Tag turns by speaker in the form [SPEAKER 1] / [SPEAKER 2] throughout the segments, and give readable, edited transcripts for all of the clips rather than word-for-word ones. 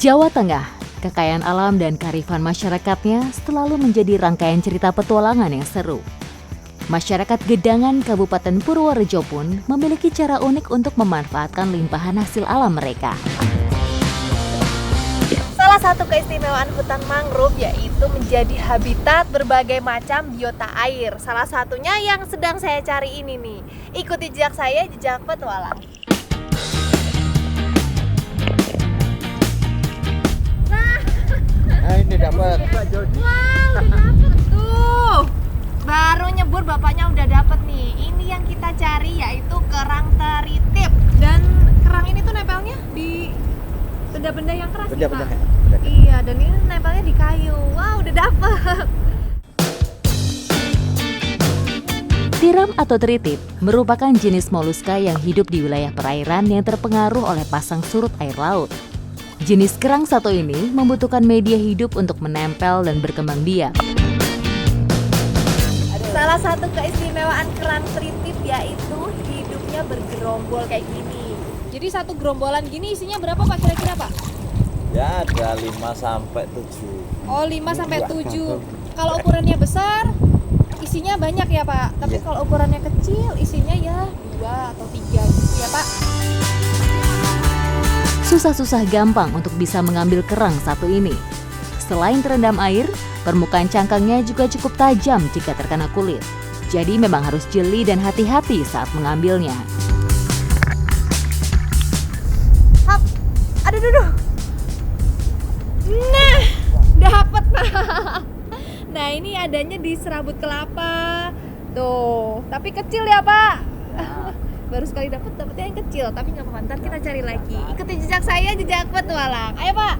[SPEAKER 1] Jawa Tengah, kekayaan alam dan kearifan masyarakatnya selalu menjadi rangkaian cerita petualangan yang seru. Masyarakat Gedangan Kabupaten Purworejo pun memiliki cara unik untuk memanfaatkan limpahan hasil alam mereka.
[SPEAKER 2] Salah satu keistimewaan hutan mangrove yaitu menjadi habitat berbagai macam biota air. Salah satunya yang sedang saya cari ini nih. Ikuti jejak saya, jejak petualang.
[SPEAKER 3] Nah, ini dapat.
[SPEAKER 2] Wow, udah dapet tuh. Baru nyebur bapaknya udah dapet nih. Ini yang kita cari yaitu kerang teritip. Dan kerang ini tuh nempelnya di benda-benda yang keras nih, Pak. Iya, dan ini nempelnya di kayu. Wow, udah dapet.
[SPEAKER 1] Tiram atau teritip merupakan jenis moluska yang hidup di wilayah perairan yang terpengaruh oleh pasang surut air laut. Jenis kerang satu ini membutuhkan media hidup untuk menempel dan berkembang biak.
[SPEAKER 2] Salah satu keistimewaan kerang teritip yaitu hidupnya bergerombol kayak gini. Jadi satu gerombolan gini isinya berapa Pak kira-kira Pak?
[SPEAKER 3] Ya ada 5-7.
[SPEAKER 2] Oh 5-7. Kalau ukurannya besar isinya banyak ya Pak. Tapi kalau ukurannya kecil isinya ya 2 atau 3 gitu ya Pak.
[SPEAKER 1] Susah-susah gampang untuk bisa mengambil kerang satu ini. Selain terendam air, permukaan cangkangnya juga cukup tajam jika terkena kulit. Jadi memang harus jeli dan hati-hati saat mengambilnya.
[SPEAKER 2] Hap, aduh. Nah, dapet Pak. Nah ini adanya di serabut kelapa. Tuh, tapi kecil ya Pak. Baru sekali dapetnya yang kecil, tapi nggak apa-apa, ntar kita cari lagi. Ikuti jejak saya, jejak petualang. Ayo Pak.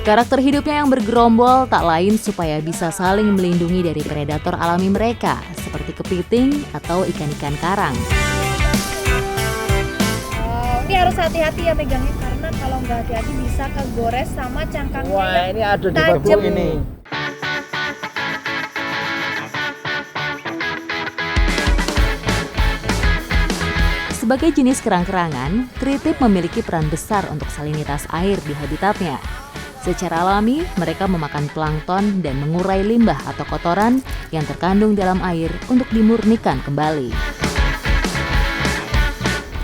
[SPEAKER 1] Karakter hidupnya yang bergerombol tak lain supaya bisa saling melindungi dari predator alami mereka, seperti kepiting atau ikan-ikan karang.
[SPEAKER 2] Ini harus hati-hati ya megangnya, karena kalau nggak hati-hati bisa kegores sama cangkangnya.
[SPEAKER 3] Wah, ini ada di
[SPEAKER 2] tajam.
[SPEAKER 3] bawah ini.
[SPEAKER 1] Sebagai jenis kerang-kerangan, teritip memiliki peran besar untuk salinitas air di habitatnya. Secara alami, mereka memakan plankton dan mengurai limbah atau kotoran yang terkandung dalam air untuk dimurnikan kembali.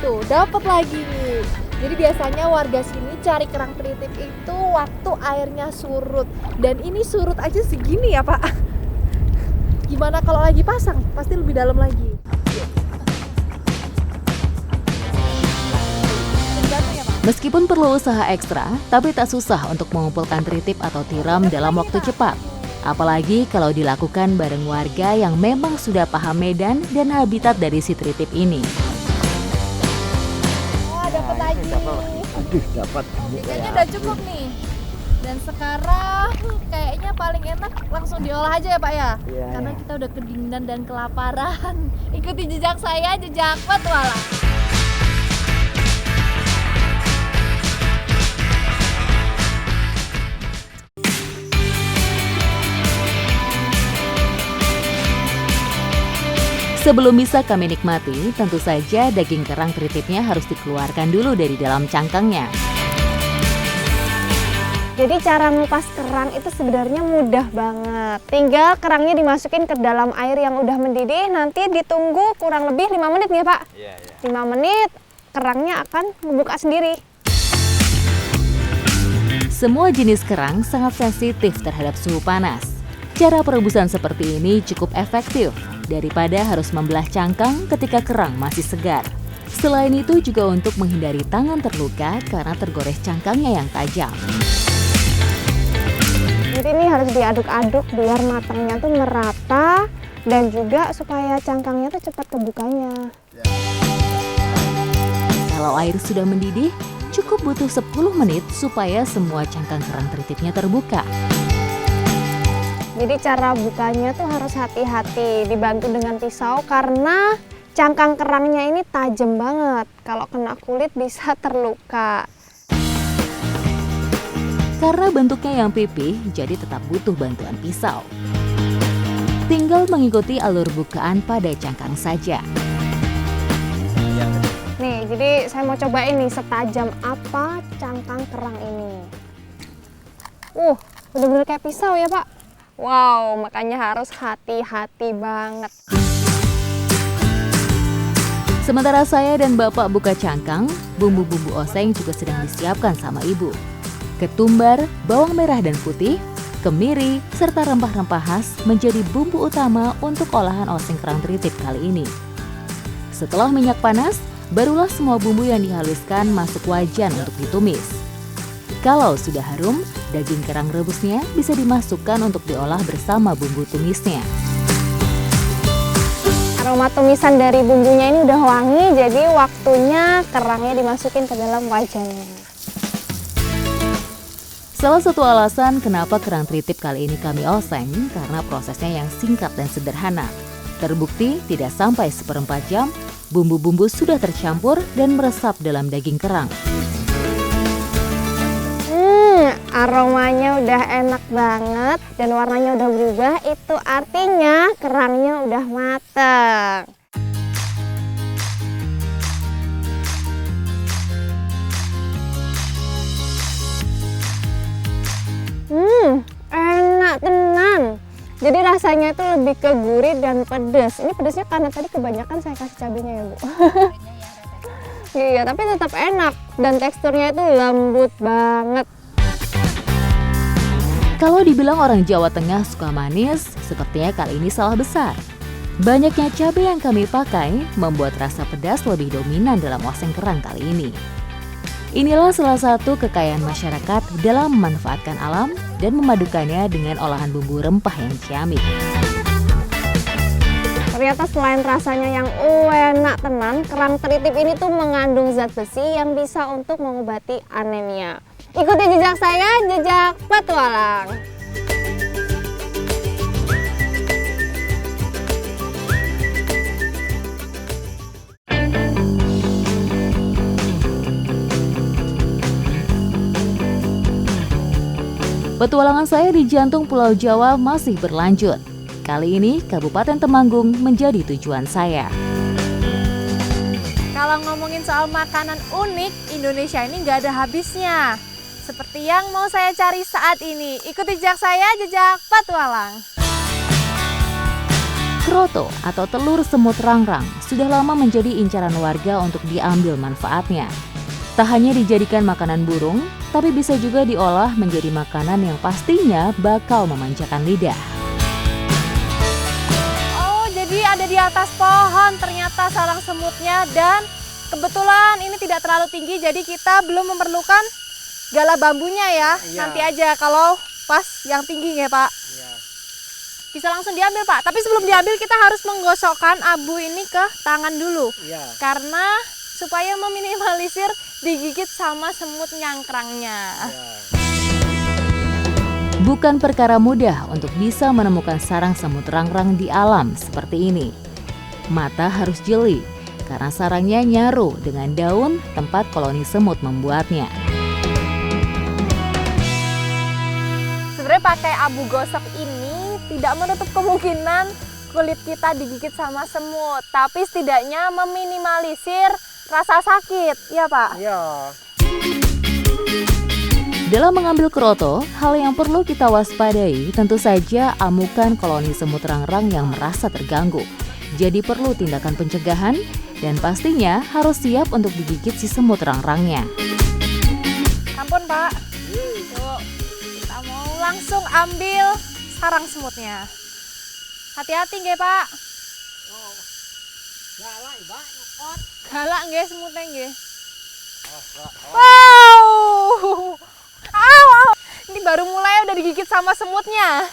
[SPEAKER 2] Tuh, dapat lagi nih. Jadi biasanya warga sini cari kerang teritip itu waktu airnya surut. Dan ini surut aja segini ya Pak. Gimana kalau lagi pasang? Pasti lebih dalam lagi.
[SPEAKER 1] Meskipun perlu usaha ekstra, tapi tak susah untuk mengumpulkan teritip atau tiram dalam waktu cepat. Apalagi kalau dilakukan bareng warga yang memang sudah paham medan dan habitat dari si teritip ini.
[SPEAKER 2] Wah, dapat lagi.
[SPEAKER 3] Aduh, dapat.
[SPEAKER 2] Kayaknya udah cukup nih. Dan sekarang kayaknya paling enak langsung diolah aja ya Pak ya?
[SPEAKER 3] Iya,
[SPEAKER 2] Karena
[SPEAKER 3] iya.
[SPEAKER 2] kita udah kedinginan dan kelaparan. Ikuti jejak saya, jejak petualang.
[SPEAKER 1] Sebelum bisa kami nikmati, tentu saja daging kerang teritipnya harus dikeluarkan dulu dari dalam cangkangnya.
[SPEAKER 4] Jadi cara ngupas kerang itu sebenarnya mudah banget. Tinggal kerangnya dimasukin ke dalam air yang udah mendidih, nanti ditunggu kurang lebih 5 menit ya Pak?
[SPEAKER 3] Iya.
[SPEAKER 4] 5 menit, kerangnya akan membuka sendiri.
[SPEAKER 1] Semua jenis kerang sangat sensitif terhadap suhu panas. Cara perebusan seperti ini cukup efektif daripada harus membelah cangkang ketika kerang masih segar. Selain itu juga untuk menghindari tangan terluka karena tergores cangkangnya yang tajam.
[SPEAKER 4] Jadi ini harus diaduk-aduk biar matangnya tuh merata dan juga supaya cangkangnya tuh cepat kebukanya.
[SPEAKER 1] Kalau air sudah mendidih, cukup butuh 10 menit supaya semua cangkang kerang teritipnya terbuka.
[SPEAKER 4] Jadi cara bukanya tuh harus hati-hati, dibantu dengan pisau karena cangkang kerangnya ini tajam banget. Kalau kena kulit bisa terluka.
[SPEAKER 1] Karena bentuknya yang pipih, jadi tetap butuh bantuan pisau. Tinggal mengikuti alur bukaan pada cangkang saja.
[SPEAKER 4] Jadi saya mau coba ini setajam apa cangkang kerang ini. Bener-bener kayak pisau ya Pak. Wow, makanya harus hati-hati banget.
[SPEAKER 1] Sementara saya dan Bapak buka cangkang, bumbu-bumbu oseng juga sedang disiapkan sama Ibu. Ketumbar, bawang merah dan putih, kemiri, serta rempah-rempah khas menjadi bumbu utama untuk olahan oseng kerang tritip kali ini. Setelah minyak panas, barulah semua bumbu yang dihaluskan masuk wajan untuk ditumis. Kalau sudah harum, daging kerang rebusnya bisa dimasukkan untuk diolah bersama bumbu tumisnya.
[SPEAKER 4] Aroma tumisan dari bumbunya ini udah wangi, jadi waktunya kerangnya dimasukin ke dalam wajannya.
[SPEAKER 1] Salah satu alasan kenapa kerang tritip kali ini kami oseng karena prosesnya yang singkat dan sederhana. Terbukti tidak sampai 1/4 jam, bumbu-bumbu sudah tercampur dan meresap dalam daging kerang.
[SPEAKER 4] Aromanya udah enak banget dan warnanya udah berubah, itu artinya kerangnya udah mateng. Enak tenan. Jadi rasanya itu lebih ke gurih dan pedas. Ini pedasnya karena tadi kebanyakan saya kasih cabenya ya Bu. Iya, tapi tetap enak dan teksturnya itu lembut banget.
[SPEAKER 1] Kalau dibilang orang Jawa Tengah suka manis, sepertinya kali ini salah besar. Banyaknya cabai yang kami pakai membuat rasa pedas lebih dominan dalam oseng kerang kali ini. Inilah salah satu kekayaan masyarakat dalam memanfaatkan alam dan memadukannya dengan olahan bumbu rempah yang ciamik.
[SPEAKER 4] Ternyata selain rasanya yang enak tenan, kerang tritip ini tuh mengandung zat besi yang bisa untuk mengobati anemia. Ikuti jejak saya, jejak petualang.
[SPEAKER 1] Petualangan saya di jantung Pulau Jawa masih berlanjut. Kali ini Kabupaten Temanggung menjadi tujuan saya.
[SPEAKER 2] Kalau ngomongin soal makanan unik, Indonesia ini nggak ada habisnya. Seperti yang mau saya cari saat ini. Ikuti jejak saya, jejak petualang.
[SPEAKER 1] Kroto atau telur semut rangrang sudah lama menjadi incaran warga untuk diambil manfaatnya. Tak hanya dijadikan makanan burung, tapi bisa juga diolah menjadi makanan yang pastinya bakal memanjakan lidah.
[SPEAKER 2] Oh, jadi ada di atas pohon ternyata sarang semutnya, dan kebetulan ini tidak terlalu tinggi, jadi kita belum memerlukan gala bambunya ya. Iya. Nanti aja kalau pas yang tinggi ya Pak. Iya. Bisa langsung diambil Pak, tapi sebelum diambil kita harus menggosokkan abu ini ke tangan dulu. Iya. Karena supaya meminimalisir digigit sama semut nyangkrangnya. Iya.
[SPEAKER 1] Bukan perkara mudah untuk bisa menemukan sarang semut rangrang di alam seperti ini. Mata harus jeli, karena sarangnya nyaru dengan daun tempat koloni semut membuatnya.
[SPEAKER 2] Sebenarnya pakai abu gosok ini tidak menutup kemungkinan kulit kita digigit sama semut, tapi setidaknya meminimalisir rasa sakit, ya Pak?
[SPEAKER 3] Iya.
[SPEAKER 1] Dalam mengambil kroto, hal yang perlu kita waspadai tentu saja amukan koloni semut rangrang yang merasa terganggu. Jadi perlu tindakan pencegahan dan pastinya harus siap untuk digigit si semut rangrangnya.
[SPEAKER 2] Ampun Pak, tuh kita mau langsung ambil sarang semutnya. Hati-hati nggih Pak.
[SPEAKER 3] Galak Mbak, nyokot.
[SPEAKER 2] Galak nggih semutnya nggih. Wow. Aw. Ini baru mulai udah digigit sama semutnya.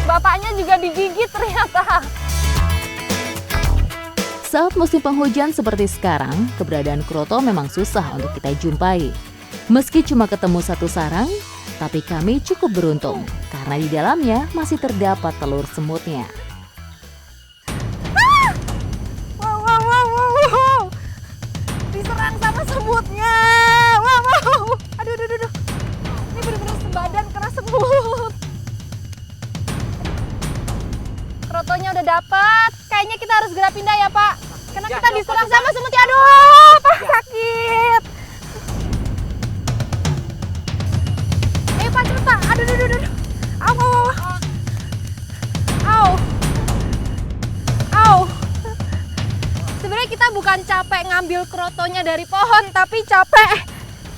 [SPEAKER 2] Bapaknya juga digigit ternyata.
[SPEAKER 1] Saat musim penghujan seperti sekarang, keberadaan kroto memang susah untuk kita jumpai. Meski cuma ketemu satu sarang, tapi kami cukup beruntung karena di dalamnya masih terdapat telur semutnya.
[SPEAKER 2] Wow. Diserang sama semutnya. Wow. Aduh. Ini benar-benar sebadan kena semut. buahnya dari pohon, tapi capek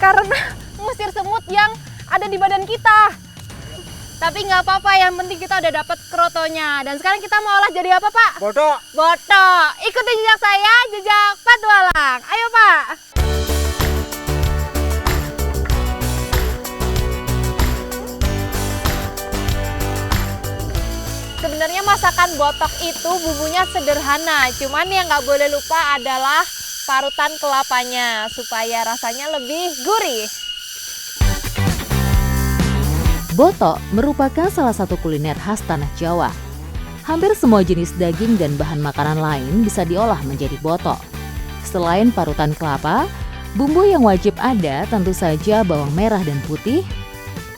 [SPEAKER 2] karena ngusir semut yang ada di badan kita. Tapi nggak apa-apa, yang penting kita udah dapet krotonya. Dan sekarang kita mau olah jadi apa, Pak?
[SPEAKER 3] Bodoh.
[SPEAKER 2] Boto. Ikuti jejak saya, jejak petualang. Ayo, Pak. Sebenarnya masakan botok itu bumbunya sederhana, cuman yang nggak boleh lupa adalah parutan kelapanya supaya rasanya lebih gurih.
[SPEAKER 1] Botok merupakan salah satu kuliner khas tanah Jawa. Hampir semua jenis daging dan bahan makanan lain bisa diolah menjadi botok. Selain parutan kelapa, bumbu yang wajib ada tentu saja bawang merah dan putih,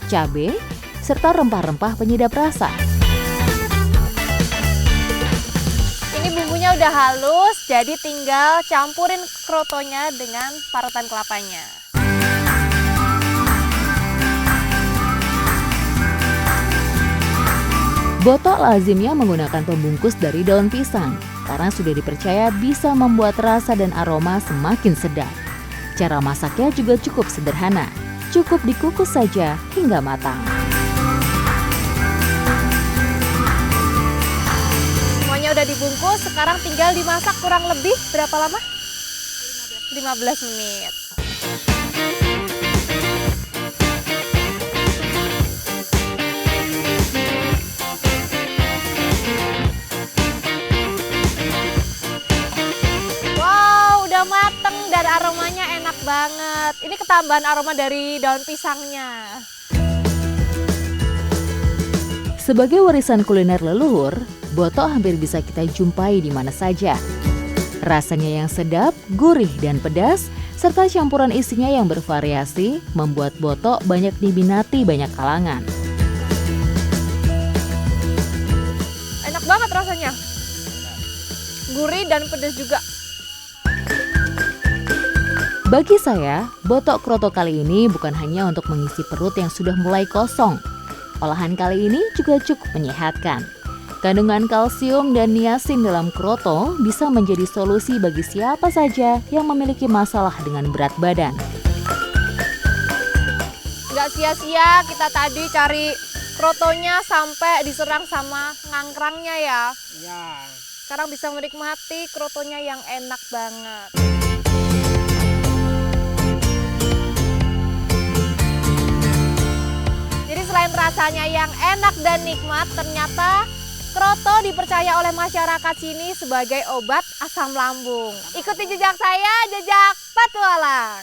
[SPEAKER 1] cabai, serta rempah-rempah penyedap rasa.
[SPEAKER 2] Ini bumbunya udah halus, jadi tinggal campurin krotonya dengan parutan kelapanya.
[SPEAKER 1] Botok lazimnya menggunakan pembungkus dari daun pisang karena sudah dipercaya bisa membuat rasa dan aroma semakin sedap. Cara masaknya juga cukup sederhana, cukup dikukus saja hingga matang.
[SPEAKER 2] Semuanya udah dibungkus, sekarang tinggal dimasak kurang lebih berapa lama? 15 menit. Mateng dan aromanya enak banget. Ini ketambahan aroma dari daun pisangnya.
[SPEAKER 1] Sebagai warisan kuliner leluhur, botok hampir bisa kita jumpai di mana saja. Rasanya yang sedap, gurih dan pedas, serta campuran isinya yang bervariasi membuat botok banyak diminati banyak kalangan.
[SPEAKER 2] Enak banget rasanya. Gurih dan pedas juga.
[SPEAKER 1] Bagi saya, botok kroto kali ini bukan hanya untuk mengisi perut yang sudah mulai kosong. Olahan kali ini juga cukup menyehatkan. Kandungan kalsium dan niasin dalam kroto bisa menjadi solusi bagi siapa saja yang memiliki masalah dengan berat badan.
[SPEAKER 2] Nggak sia-sia kita tadi cari krotonya sampai diserang sama ngangkrangnya ya. Sekarang bisa menikmati krotonya yang enak banget. Selain rasanya yang enak dan nikmat, ternyata kroto dipercaya oleh masyarakat sini sebagai obat asam lambung. Ikuti jejak saya, jejak petualang.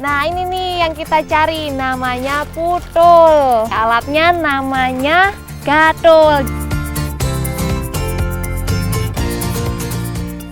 [SPEAKER 2] Nah, ini nih yang kita cari, namanya putul. Alatnya namanya gatul.